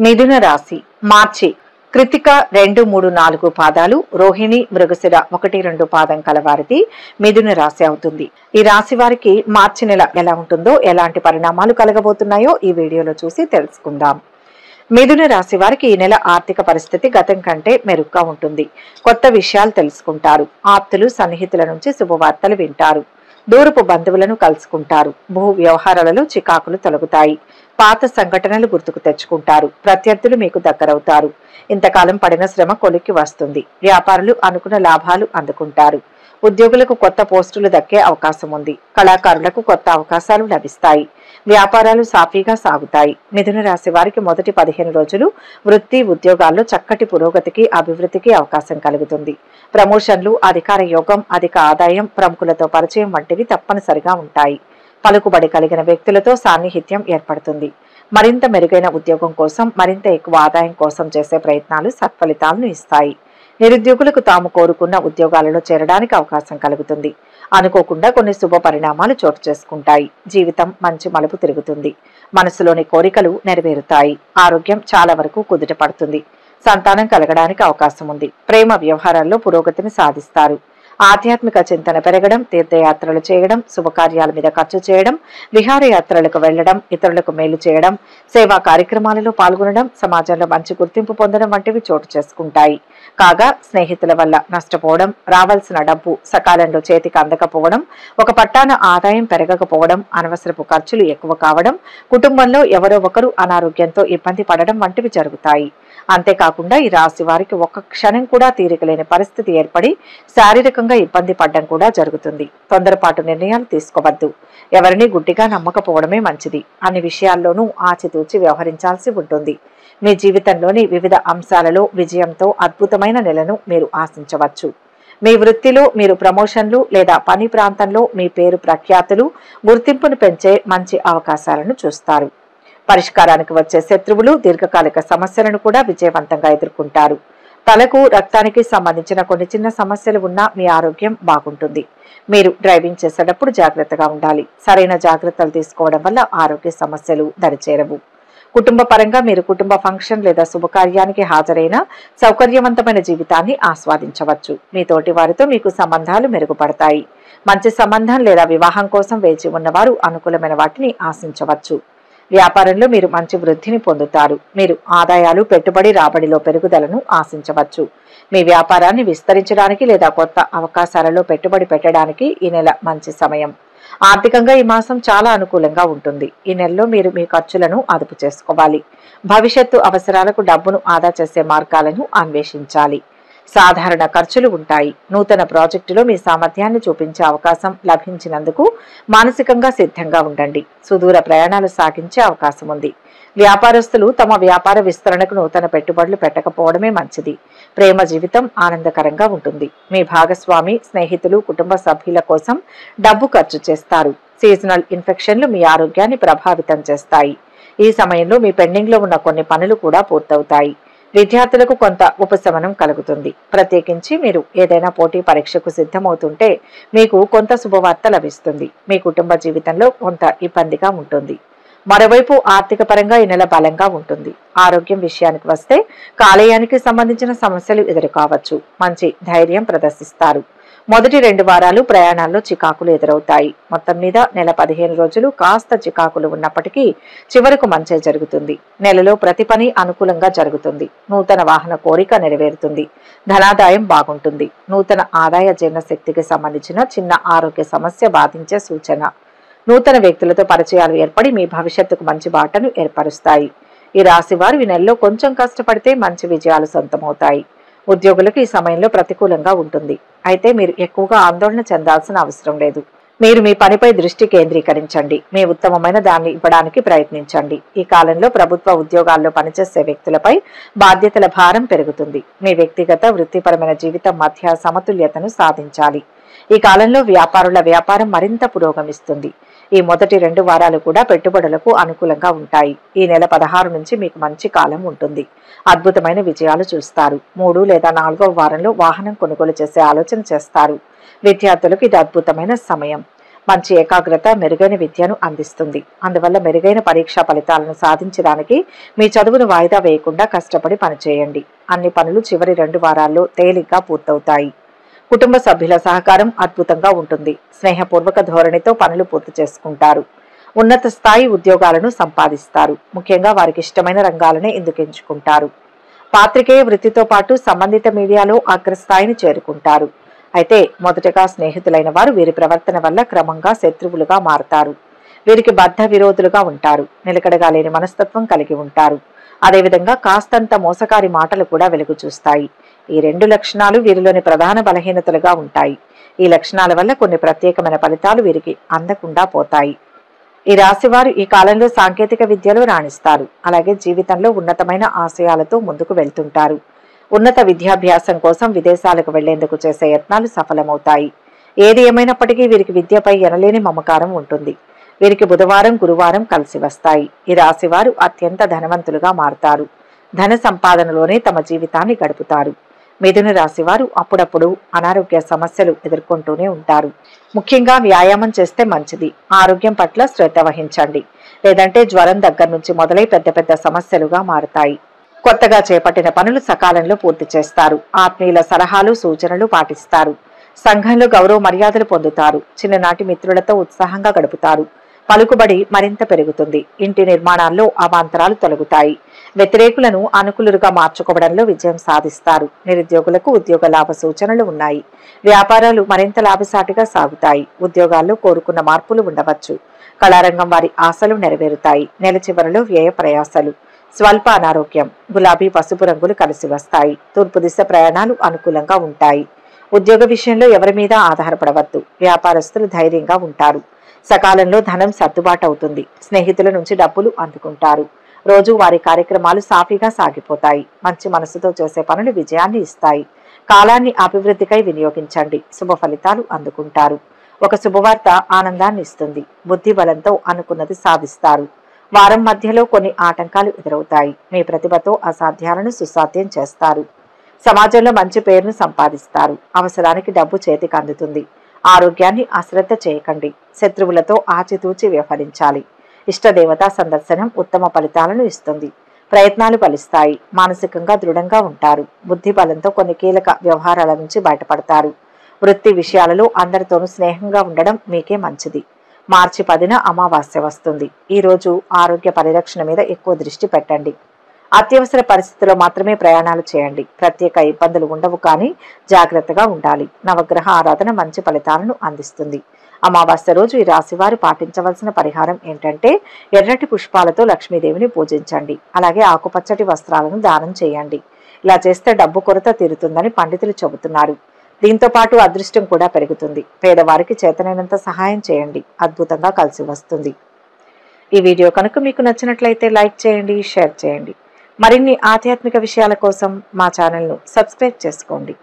మిథున రాశి మార్చి కృతిక 2, 3, 4 పాదాలు, రోహిణి, మృగశిర 1, 2 పాదం కలవారిది మిథున రాశి అవుతుంది. ఈ రాశి వారికి మార్చి నెల ఎలా ఉంటుందో, ఎలాంటి పరిణామాలు కలగబోతున్నాయో ఈ వీడియోలో చూసి తెలుసుకుందాం. మిథున రాశి వారికి ఈ నెల ఆర్థిక పరిస్థితి గతం కంటే మెరుగ్గా ఉంటుంది. కొత్త విషయాలు తెలుసుకుంటారు. ఆప్తులు, సన్నిహితుల నుంచి శుభవార్తలు వింటారు. దూరపు బంధువులను కలుసుకుంటారు. భూ వ్యవహారాలలో చికాకులు తొలగుతాయి. పాత సంఘటనలు గుర్తుకు తెచ్చుకుంటారు. ప్రత్యర్థులు మీకు దగ్గరవుతారు. ఇంతకాలం పడిన శ్రమ కొలిక్కి వస్తుంది. వ్యాపారులు అనుకున్న లాభాలు అందుకుంటారు. ఉద్యోగులకు కొత్త పోస్టులు దక్కే అవకాశం ఉంది. కళాకారులకు కొత్త అవకాశాలు లభిస్తాయి. వ్యాపారాలు సాఫీగా సాగుతాయి. మిథున రాశి వారికి మొదటి 15 రోజులు వృత్తి, ఉద్యోగాల్లో చక్కటి పురోగతికి, అభివృద్ధికి అవకాశం కలుగుతుంది. ప్రమోషన్లు, అధికార యోగం, అధిక ఆదాయం, ప్రముఖులతో పరిచయం వంటివి తప్పనిసరిగా ఉంటాయి. పలుకుబడి కలిగిన వ్యక్తులతో సాన్నిహిత్యం ఏర్పడుతుంది. మరింత మెరుగైన ఉద్యోగం కోసం, మరింత ఎక్కువ ఆదాయం కోసం చేసే ప్రయత్నాలు సత్ఫలితాలను ఇస్తాయి. నిరుద్యోగులకు తాము కోరుకున్న ఉద్యోగాలలో చేరడానికి అవకాశం కలుగుతుంది. అనుకోకుండా కొన్ని శుభ పరిణామాలు చోటు చేసుకుంటాయి. జీవితం మంచి మలుపు తిరుగుతుంది. మనసులోని కోరికలు నెరవేరుతాయి. ఆరోగ్యం చాలా వరకు కుదుట పడుతుంది. సంతానం కలగడానికి అవకాశం ఉంది. ప్రేమ వ్యవహారాల్లో పురోగతిని సాధిస్తారు. ఆధ్యాత్మిక చింతన పెరగడం, తీర్థయాత్రలు చేయడం, శుభకార్యాల మీద ఖర్చు చేయడం, విహారయాత్రలకు వెళ్లడం, ఇతరులకు మేలు చేయడం, సేవా కార్యక్రమాలలో పాల్గొనడం, సమాజంలో మంచి గుర్తింపు పొందడం వంటివి చోటు చేసుకుంటాయి. కాగా స్నేహితుల వల్ల నష్టపోవడం, రావాల్సిన డబ్బు సకాలంలో చేతికి అందకపోవడం, ఒక పట్టాన ఆదాయం పెరగకపోవడం, అనవసరపు ఖర్చులు ఎక్కువ కావడం, కుటుంబంలో ఎవరో ఒకరు అనారోగ్యంతో ఇబ్బంది పడడం వంటివి జరుగుతాయి. అంతేకాకుండా ఈ రాశి వారికి ఒక్క క్షణం కూడా తీరికలేని పరిస్థితి ఏర్పడి శారీరకంగా ఇబ్బంది పడడం కూడా జరుగుతుంది. తొందరపాటు నిర్ణయాలు తీసుకోవద్దు. ఎవరిని గుడ్డిగా నమ్మకపోవడమే మంచిది. అన్ని విషయాల్లోనూ ఆచితూచి వ్యవహరించాల్సి ఉంటుంది. మీ జీవితంలోని వివిధ అంశాలలో విజయంతో అద్భుతమైన నెలను మీరు ఆశించవచ్చు. మీ వృత్తిలో మీరు ప్రమోషన్లు లేదా పని ప్రాంతంలో మీ పేరు ప్రఖ్యాతులు, గుర్తింపును పెంచే మంచి అవకాశాలను చూస్తారు. పరిష్కారానికి వచ్చే శత్రువులు, దీర్ఘకాలిక సమస్యలను కూడా విజయవంతంగా ఎదుర్కొంటారు. తలకు, రక్తానికి సంబంధించిన కొన్ని చిన్న సమస్యలు ఉన్నా మీ ఆరోగ్యం బాగుంటుంది. మీరు డ్రైవింగ్ చేసేటప్పుడు జాగ్రత్తగా ఉండాలి. సరైన జాగ్రత్తలు తీసుకోవడం వల్ల ఆరోగ్య సమస్యలు దరిచేరవు. కుటుంబ పరంగా మీరు కుటుంబ ఫంక్షన్ లేదా శుభకార్యానికి హాజరైన సౌకర్యవంతమైన జీవితాన్ని ఆస్వాదించవచ్చు. మీ తోటి వారితో మీకు సంబంధాలు మెరుగుపడతాయి. మంచి సంబంధం లేదా వివాహం కోసం వేచి ఉన్నవారు అనుకూలమైన వాటిని ఆశించవచ్చు. వ్యాపారంలో మీరు మంచి వృద్ధిని పొందుతారు. మీరు ఆదాయాలు, పెట్టుబడి రాబడిలో పెరుగుదలను ఆశించవచ్చు. మీ వ్యాపారాన్ని విస్తరించడానికి లేదా కొత్త అవకాశాలలో పెట్టుబడి పెట్టడానికి ఈ నెల మంచి సమయం. ఆర్థికంగా ఈ మాసం చాలా అనుకూలంగా ఉంటుంది. ఈ నెలలో మీరు మీ ఖర్చులను అదుపు చేసుకోవాలి. భవిష్యత్తు అవసరాలకు డబ్బును ఆదా చేసే మార్గాలను అన్వేషించాలి. సాధారణ ఖర్చులు ఉంటాయి. నూతన ప్రాజెక్టులో మీ సామర్థ్యాన్ని చూపించే అవకాశం లభించినందుకు మానసికంగా సిద్ధంగా ఉండండి. సుదూర ప్రయాణాలు సాగించే అవకాశం ఉంది. వ్యాపారస్తులు తమ వ్యాపార విస్తరణకు నూతన పెట్టుబడులు పెట్టకపోవడమే మంచిది. ప్రేమ జీవితం ఆనందకరంగా ఉంటుంది. మీ భాగస్వామి, స్నేహితులు, కుటుంబ సభ్యుల కోసం డబ్బు ఖర్చు చేస్తారు. సీజనల్ ఇన్ఫెక్షన్లు మీ ఆరోగ్యాన్ని ప్రభావితం చేస్తాయి. ఈ సమయంలో మీ పెండింగ్లో ఉన్న కొన్ని పనులు కూడా పూర్తవుతాయి. విద్యార్థులకు కొంత ఉపశమనం కలుగుతుంది. ప్రత్యేకించి మీరు ఏదైనా పోటీ పరీక్షకు సిద్ధమవుతుంటే మీకు కొంత శుభవార్త లభిస్తుంది. మీ కుటుంబ జీవితంలో కొంత ఇబ్బందిగా ఉంటుంది. మరోవైపు ఆర్థిక పరంగా ఈ నెల బలంగా ఉంటుంది. ఆరోగ్యం విషయానికి వస్తే కాలేయానికి సంబంధించిన సమస్యలు ఎదురుకావచ్చు. మంచి ధైర్యం ప్రదర్శిస్తారు. మొదటి 2 వారాలు ప్రయాణాల్లో చికాకులు ఎదురవుతాయి. మొత్తం మీద నెల 15 రోజులు కాస్త చికాకులు ఉన్నప్పటికీ చివరకు మంచే జరుగుతుంది. నెలలో ప్రతి పని అనుకూలంగా జరుగుతుంది. నూతన వాహన కోరిక నెరవేరుతుంది. ధనాదాయం బాగుంటుంది. నూతన ఆదాయ జీర్ణశక్తికి సంబంధించిన చిన్న ఆరోగ్య సమస్య బాధించే సూచన. నూతన వ్యక్తులతో పరిచయాలు ఏర్పడి మీ భవిష్యత్తుకు మంచి బాటను ఏర్పరుస్తాయి. ఈ రాశి వారు ఈ నెలలో కొంచెం కష్టపడితే మంచి విజయాలు సొంతమవుతాయి. ఉద్యోగులకు ఈ సమయంలో ప్రతికూలంగా ఉంటుంది. అయితే మీరు ఎక్కువగా ఆందోళన చెందాల్సిన అవసరం లేదు. మీరు మీ పనిపై దృష్టి కేంద్రీకరించండి. మీ ఉత్తమమైన దాన్ని ఇవ్వడానికి ప్రయత్నించండి. ఈ కాలంలో ప్రభుత్వ ఉద్యోగాల్లో పనిచేసే వ్యక్తులపై బాధ్యతల భారం పెరుగుతుంది. మీ వ్యక్తిగత, వృత్తిపరమైన జీవితం మధ్య సమతుల్యతను సాధించాలి. ఈ కాలంలో వ్యాపారుల వ్యాపారం మరింత పురోగమిస్తుంది. ఈ మొదటి 2 వారాలు కూడా పెట్టుబడులకు అనుకూలంగా ఉంటాయి. ఈ నెల 16 నుంచి మీకు మంచి కాలం ఉంటుంది. అద్భుతమైన విజయాలు చూస్తారు. 3 లేదా 4వ వారంలో వాహనం కొనుగోలు చేసే ఆలోచన చేస్తారు. విద్యార్థులకు ఇది అద్భుతమైన సమయం. మంచి ఏకాగ్రత మెరుగైన విద్యను అందిస్తుంది. అందువల్ల మెరుగైన పరీక్షా ఫలితాలను సాధించడానికి మీ చదువును వాయిదా వేయకుండా కష్టపడి పనిచేయండి. అన్ని పనులు చివరి 2 వారాల్లో తేలిగ్గా పూర్తవుతాయి. కుటుంబ సభ్యుల సహకారం అద్భుతంగా ఉంటుంది. స్నేహపూర్వక ధోరణితో పనులు పూర్తి చేసుకుంటారు. ఉన్నత స్థాయి ఉద్యోగాలను సంపాదిస్తారు. ముఖ్యంగా వారికి ఇష్టమైన రంగాలనే ఎందుకు ఎంచుకుంటారు. పాత్రికేయ వృత్తితో పాటు సంబంధిత మీడియాలో అగ్రస్థాయిని చేరుకుంటారు. అయితే మొదటగా స్నేహితులైన వారు వీరి ప్రవర్తన వల్ల క్రమంగా శత్రువులుగా మారతారు. వీరికి బద్ధ విరోధులుగా ఉంటారు. నిలకడగా లేని మనస్తత్వం కలిగి ఉంటారు. అదేవిధంగా కాస్తంత మోసకారి మాటలు కూడా వెలుగు చూస్తాయి. ఈ 2 లక్షణాలు వీరిలోని ప్రధాన బలహీనతలుగా ఉంటాయి. ఈ లక్షణాల వల్ల కొన్ని ప్రత్యేకమైన ఫలితాలు వీరికి అందకుండా పోతాయి. ఈ రాశివారు ఈ కాలంలో సాంకేతిక విద్యలో రాణిస్తారు. అలాగే జీవితంలో ఉన్నతమైన ఆశయాలతో ముందుకు వెళ్తుంటారు. ఉన్నత విద్యాభ్యాసం కోసం విదేశాలకు వెళ్లేందుకు చేసే యత్నాలు సఫలమవుతాయి. ఏది ఏమైనప్పటికీ వీరికి విద్యపై ఎనలేని మమకారం ఉంటుంది. వీరికి బుధవారం గురువారం కలిసి వస్తాయి. ఈ రాశివారు అత్యంత ధనవంతులుగా మారుతారు. ధన సంపాదనలోనే తమ జీవితాన్ని గడుపుతారు. మిథున రాశివారు అప్పుడప్పుడు అనారోగ్య సమస్యలు ఎదుర్కొంటూనే ఉంటారు. ముఖ్యంగా వ్యాయామం చేస్తే మంచిది. ఆరోగ్యం పట్ల శ్రద్ధ వహించండి. లేదంటే జ్వరం దగ్గర నుంచి మొదలై పెద్ద పెద్ద సమస్యలుగా మారుతాయి. కొత్తగా చేపట్టిన పనులు సకాలంలో పూర్తి చేస్తారు. ఆత్మీయుల సలహాలు సూచనలు పాటిస్తారు. సంఘంలో గౌరవ మర్యాదలు పొందుతారు. చిన్ననాటి మిత్రులతో ఉత్సాహంగా గడుపుతారు. పలుకుబడి మరింత పెరుగుతుంది. ఇంటి నిర్మాణాల్లో అవాంతరాలు తొలగుతాయి. వ్యతిరేకులను అనుకూలుగా మార్చుకోవడంలో విజయం సాధిస్తారు. నిరుద్యోగులకు ఉద్యోగ లాభ సూచనలు ఉన్నాయి. వ్యాపారాలు మరింత లాభసాటిగా సాగుతాయి. ఉద్యోగాల్లో కోరుకున్న మార్పులు ఉండవచ్చు. కళారంగం వారి ఆశలు నెరవేరుతాయి. నెల చివరలో వ్యయ ప్రయాసలు. స్వల్ప అనారోగ్యం. గులాబీ పసుపు రంగులు కలిసి వస్తాయి. తూర్పు దిశ ప్రయాణాలు అనుకూలంగా ఉంటాయి. ఉద్యోగ విషయంలో ఎవరి మీద ఆధారపడవద్దు. వ్యాపారస్తులు ధైర్యంగా ఉంటారు. సకాలంలో ధనం సర్దుబాటు అవుతుంది. స్నేహితుల నుంచి డబ్బులు అందుకుంటారు. రోజు వారి కార్యక్రమాలు సాఫీగా సాగిపోతాయి. మంచి మనసుతో చేసే పనులు విజయాన్ని ఇస్తాయి. కాలాన్ని అభివృద్ధికై వినియోగించండి. శుభ ఫలితాలు అందుకుంటారు. ఒక శుభవార్త ఆనందాన్ని ఇస్తుంది. బుద్ధి బలంతో అనుకున్నది సాధిస్తారు. వారం మధ్యలో కొన్ని ఆటంకాలు ఎదురవుతాయి. మీ ప్రతిభతో అసాధ్యాలను సుసాధ్యం చేస్తారు. సమాజంలో మంచి పేరును సంపాదిస్తారు. అవసరానికి డబ్బు చేతికి అందుతుంది. ఆరోగ్యాన్ని అశ్రద్ధ చేయకండి. శత్రువులతో ఆచితూచి వ్యవహరించాలి. ఇష్టదేవతా సందర్శనం ఉత్తమ ఫలితాలను ఇస్తుంది. ప్రయత్నాలు ఫలిస్తాయి. మానసికంగా దృఢంగా ఉంటారు. బుద్ధి బలంతో కొన్ని కీలక వ్యవహారాల నుంచి బయటపడతారు. వృత్తి విషయాలలో అందరితోనూ స్నేహంగా ఉండడం మీకే మంచిది. మార్చి 10న అమావాస్య వస్తుంది. ఈ రోజు ఆరోగ్య పరిరక్షణ మీద ఎక్కువ దృష్టి పెట్టండి. అత్యవసర పరిస్థితుల్లో మాత్రమే ప్రయాణాలు చేయండి. ప్రత్యేక ఇబ్బందులు ఉండవు, కానీ జాగ్రత్తగా ఉండాలి. నవగ్రహ ఆరాధన మంచి ఫలితాలను అందిస్తుంది. అమావాస్య రోజు ఈ రాశివారు పాటించవలసిన పరిహారం ఏంటంటే ఎర్రటి పుష్పాలతో లక్ష్మీదేవిని పూజించండి. అలాగే ఆకుపచ్చటి వస్త్రాలను దానం చేయండి. ఇలా చేస్తే డబ్బు కొరత తీరుతుందని పండితులు చెబుతున్నారు. దీంతో పాటు అదృష్టం కూడా పెరుగుతుంది. పేదవారికి చేతనైనంత సహాయం చేయండి. అద్భుతంగా కలిసి వస్తుంది. ఈ వీడియో కనుక మీకు నచ్చినట్లయితే లైక్ చేయండి, షేర్ చేయండి. మరిన్ని ఆధ్యాత్మిక విషయాల కోసం మా ఛానల్ను సబ్స్క్రైబ్ చేసుకోండి.